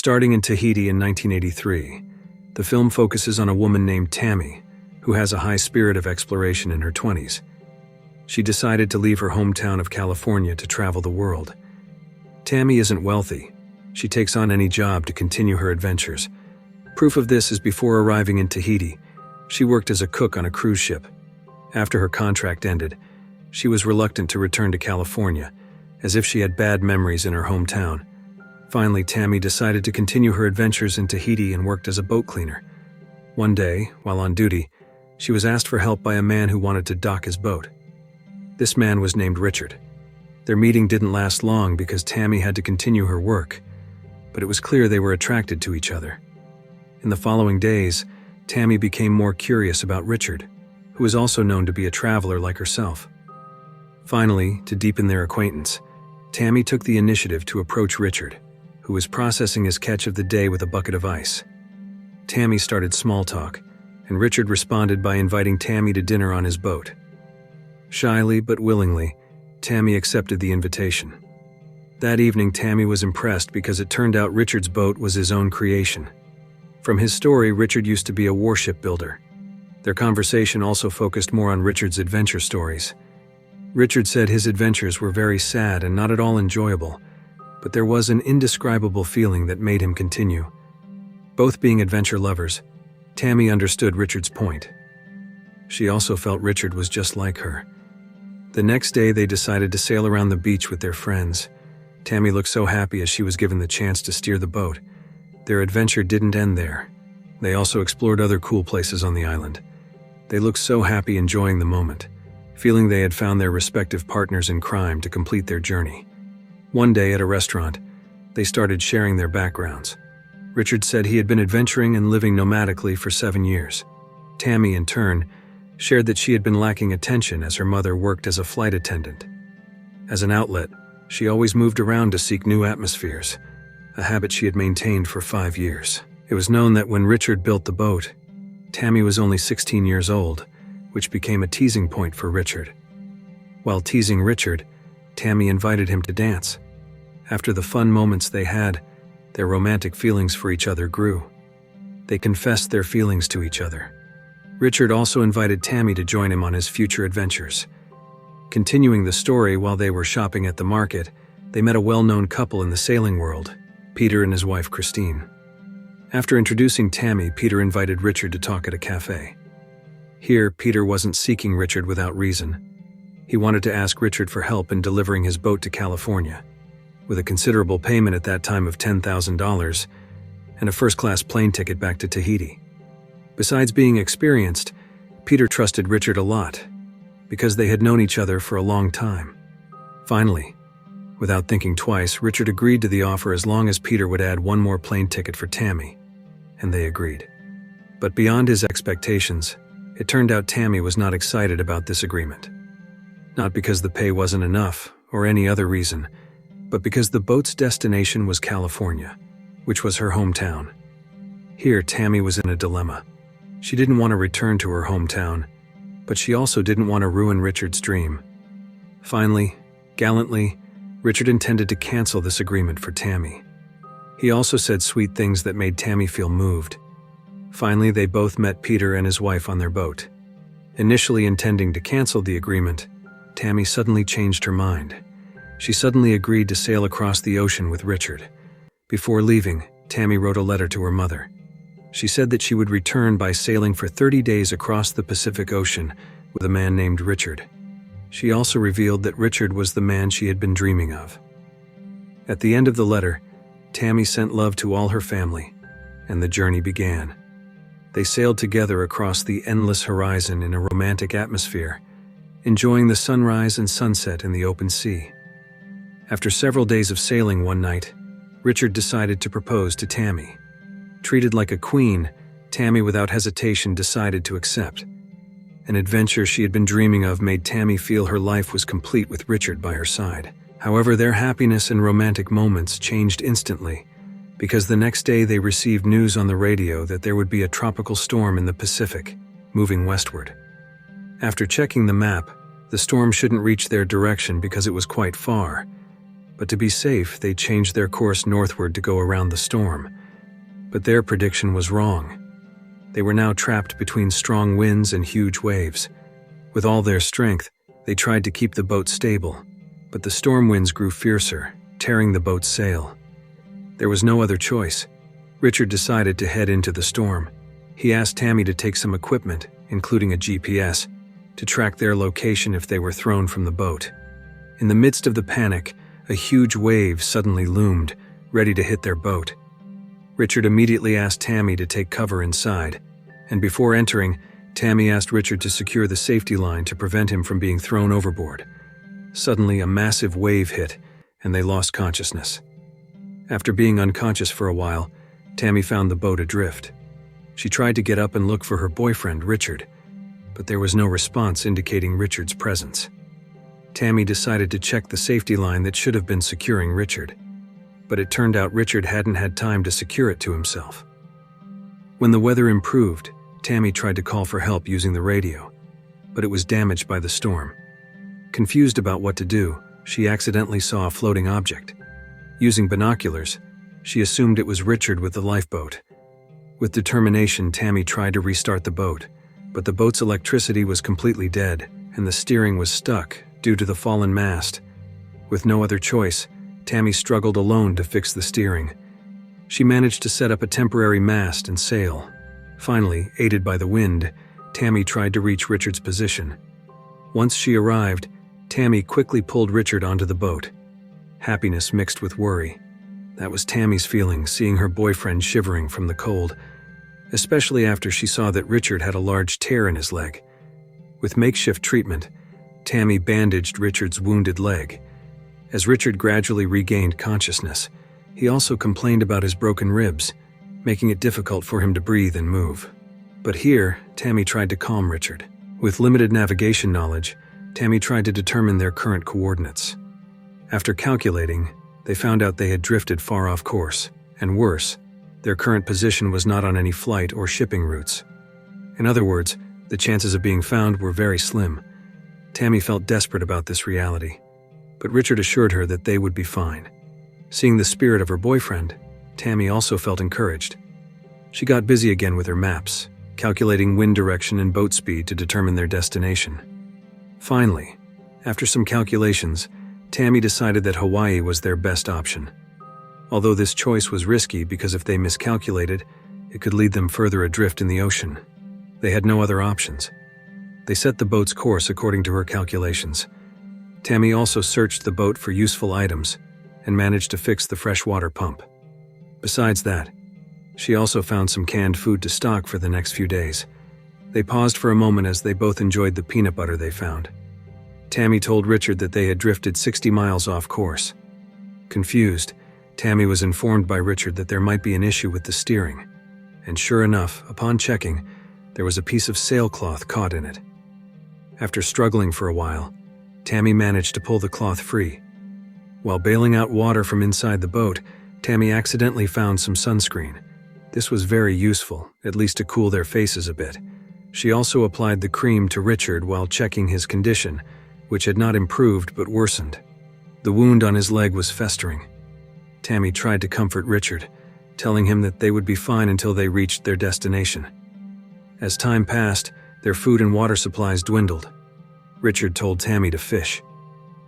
Starting in Tahiti in 1983, the film focuses on a woman named Tammy, who has a high spirit of exploration in her 20s. She decided to leave her hometown of California to travel the world. Tammy isn't wealthy. She takes on any job to continue her adventures. Proof of this is before arriving in Tahiti, she worked as a cook on a cruise ship. After her contract ended, she was reluctant to return to California, as if she had bad memories in her hometown. Finally, Tammy decided to continue her adventures in Tahiti and worked as a boat cleaner. One day, while on duty, she was asked for help by a man who wanted to dock his boat. This man was named Richard. Their meeting didn't last long because Tammy had to continue her work, but it was clear they were attracted to each other. In the following days, Tammy became more curious about Richard, who was also known to be a traveler like herself. Finally, to deepen their acquaintance, Tammy took the initiative to approach Richard, who was processing his catch of the day with a bucket of ice. Tammy started small talk, and Richard responded by inviting Tammy to dinner on his boat. Shyly but willingly, Tammy accepted the invitation. That evening, Tammy was impressed because it turned out Richard's boat was his own creation. From his story, Richard used to be a warship builder. Their conversation also focused more on Richard's adventure stories. Richard said his adventures were very sad and not at all enjoyable, but there was an indescribable feeling that made him continue. Both being adventure lovers, Tammy understood Richard's point. She also felt Richard was just like her. The next day, they decided to sail around the beach with their friends. Tammy looked so happy as she was given the chance to steer the boat. Their adventure didn't end there. They also explored other cool places on the island. They looked so happy, enjoying the moment, feeling they had found their respective partners in crime to complete their journey. One day at a restaurant, they started sharing their backgrounds. Richard said he had been adventuring and living nomadically for 7 years. Tammy, in turn, shared that she had been lacking attention as her mother worked as a flight attendant. As an outlet, she always moved around to seek new atmospheres, a habit she had maintained for 5 years. It was known that when Richard built the boat, Tammy was only 16 years old, which became a teasing point for Richard. While teasing Richard, Tammy invited him to dance. After the fun moments they had, their romantic feelings for each other grew. They confessed their feelings to each other. Richard also invited Tammy to join him on his future adventures. Continuing the story, while they were shopping at the market, they met a well-known couple in the sailing world, Peter and his wife Christine. After introducing Tammy, Peter invited Richard to talk at a cafe. Here, Peter wasn't seeking Richard without reason. He wanted to ask Richard for help in delivering his boat to California, with a considerable payment at that time of $10,000 and a first-class plane ticket back to Tahiti. Besides being experienced, Peter trusted Richard a lot, because they had known each other for a long time. Finally, without thinking twice, Richard agreed to the offer as long as Peter would add one more plane ticket for Tammy, and they agreed. But beyond his expectations, it turned out Tammy was not excited about this agreement. Not because the pay wasn't enough, or any other reason, but because the boat's destination was California, which was her hometown. Here, Tammy was in a dilemma. She didn't want to return to her hometown, but she also didn't want to ruin Richard's dream. Finally, gallantly, Richard intended to cancel this agreement for Tammy. He also said sweet things that made Tammy feel moved. Finally, they both met Peter and his wife on their boat. Initially intending to cancel the agreement, Tammy suddenly changed her mind. She suddenly agreed to sail across the ocean with Richard. Before leaving, Tammy wrote a letter to her mother. She said that she would return by sailing for 30 days across the Pacific Ocean with a man named Richard. She also revealed that Richard was the man she had been dreaming of. At the end of the letter, Tammy sent love to all her family, and the journey began. They sailed together across the endless horizon in a romantic atmosphere, enjoying the sunrise and sunset in the open sea. After several days of sailing one night, Richard decided to propose to Tammy. Treated like a queen, Tammy without hesitation decided to accept. An adventure she had been dreaming of made Tammy feel her life was complete with Richard by her side. However, their happiness and romantic moments changed instantly, because the next day they received news on the radio that there would be a tropical storm in the Pacific, moving westward. After checking the map, the storm shouldn't reach their direction because it was quite far, but to be safe, they changed their course northward to go around the storm. But their prediction was wrong. They were now trapped between strong winds and huge waves. With all their strength, they tried to keep the boat stable, but the storm winds grew fiercer, tearing the boat's sail. There was no other choice. Richard decided to head into the storm. He asked Tammy to take some equipment, including a GPS, to track their location if they were thrown from the boat. In the midst of the panic, a huge wave suddenly loomed, ready to hit their boat. Richard immediately asked Tammy to take cover inside, and before entering, Tammy asked Richard to secure the safety line to prevent him from being thrown overboard. Suddenly, a massive wave hit, and they lost consciousness. After being unconscious for a while, Tammy found the boat adrift. She tried to get up and look for her boyfriend, Richard, but there was no response indicating Richard's presence. Tammy decided to check the safety line that should have been securing Richard, but it turned out Richard hadn't had time to secure it to himself. When the weather improved, Tammy tried to call for help using the radio, but it was damaged by the storm. Confused about what to do, she accidentally saw a floating object. Using binoculars, she assumed it was Richard with the lifeboat. With determination, Tammy tried to restart the boat, but the boat's electricity was completely dead, and the steering was stuck due to the fallen mast. With no other choice, Tammy struggled alone to fix the steering. She managed to set up a temporary mast and sail. Finally, aided by the wind, Tammy tried to reach Richard's position. Once she arrived, Tammy quickly pulled Richard onto the boat. Happiness mixed with worry. That was Tammy's feeling, seeing her boyfriend shivering from the cold, especially after she saw that Richard had a large tear in his leg. With makeshift treatment, Tammy bandaged Richard's wounded leg. As Richard gradually regained consciousness, he also complained about his broken ribs, making it difficult for him to breathe and move. But here, Tammy tried to calm Richard. With limited navigation knowledge, Tammy tried to determine their current coordinates. After calculating, they found out they had drifted far off course, and worse, their current position was not on any flight or shipping routes. In other words, the chances of being found were very slim. Tammy felt desperate about this reality, but Richard assured her that they would be fine. Seeing the spirit of her boyfriend, Tammy also felt encouraged. She got busy again with her maps, calculating wind direction and boat speed to determine their destination. Finally, after some calculations, Tammy decided that Hawaii was their best option. Although this choice was risky because if they miscalculated, it could lead them further adrift in the ocean. They had no other options. They set the boat's course according to her calculations. Tammy also searched the boat for useful items and managed to fix the freshwater pump. Besides that, she also found some canned food to stock for the next few days. They paused for a moment as they both enjoyed the peanut butter they found. Tammy told Richard that they had drifted 60 miles off course. Confused, Tammy was informed by Richard that there might be an issue with the steering. And sure enough, upon checking, there was a piece of sailcloth caught in it. After struggling for a while, Tammy managed to pull the cloth free. While bailing out water from inside the boat, Tammy accidentally found some sunscreen. This was very useful, at least to cool their faces a bit. She also applied the cream to Richard while checking his condition, which had not improved but worsened. The wound on his leg was festering. Tammy tried to comfort Richard, telling him that they would be fine until they reached their destination. As time passed, their food and water supplies dwindled. Richard told Tammy to fish.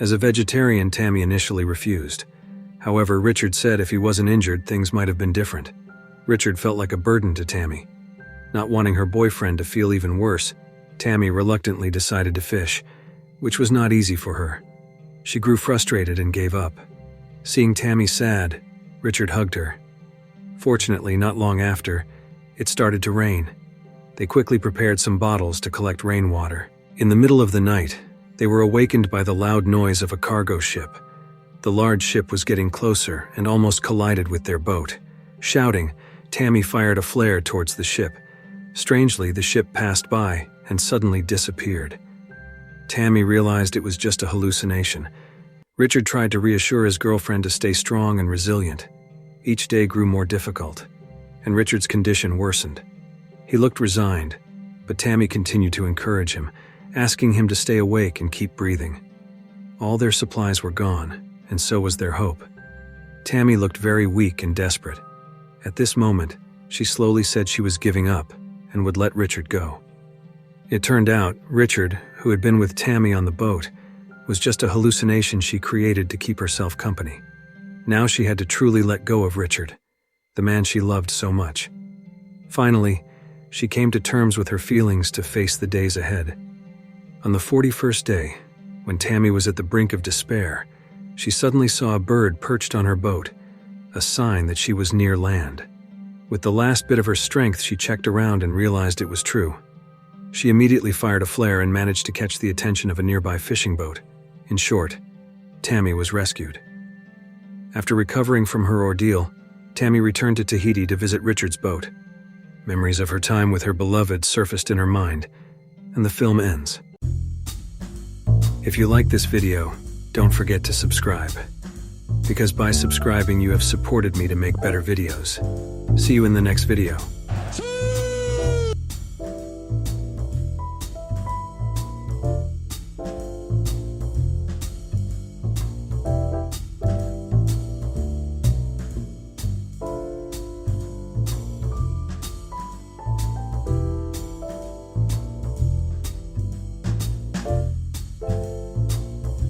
As a vegetarian, Tammy initially refused. However, Richard said if he wasn't injured, things might have been different. Richard felt like a burden to Tammy. Not wanting her boyfriend to feel even worse, Tammy reluctantly decided to fish, which was not easy for her. She grew frustrated and gave up. Seeing Tammy sad, Richard hugged her. Fortunately, not long after, it started to rain. They quickly prepared some bottles to collect rainwater. In the middle of the night, they were awakened by the loud noise of a cargo ship. The large ship was getting closer and almost collided with their boat. Shouting, Tammy fired a flare towards the ship. Strangely, the ship passed by and suddenly disappeared. Tammy realized it was just a hallucination. Richard tried to reassure his girlfriend to stay strong and resilient. Each day grew more difficult, and Richard's condition worsened. He looked resigned, but Tammy continued to encourage him, asking him to stay awake and keep breathing. All their supplies were gone, and so was their hope. Tammy looked very weak and desperate. At this moment, she slowly said she was giving up and would let Richard go. It turned out, Richard, who had been with Tammy on the boat, was just a hallucination she created to keep herself company. Now she had to truly let go of Richard, the man she loved so much. Finally, she came to terms with her feelings to face the days ahead. On the 41st day, when Tammy was at the brink of despair, she suddenly saw a bird perched on her boat, a sign that she was near land. With the last bit of her strength, she checked around and realized it was true. She immediately fired a flare and managed to catch the attention of a nearby fishing boat. In short, Tammy was rescued. After recovering from her ordeal, Tammy returned to Tahiti to visit Richard's boat. Memories of her time with her beloved surfaced in her mind, and the film ends. If you like this video, don't forget to subscribe, because by subscribing you have supported me to make better videos. See you in the next video.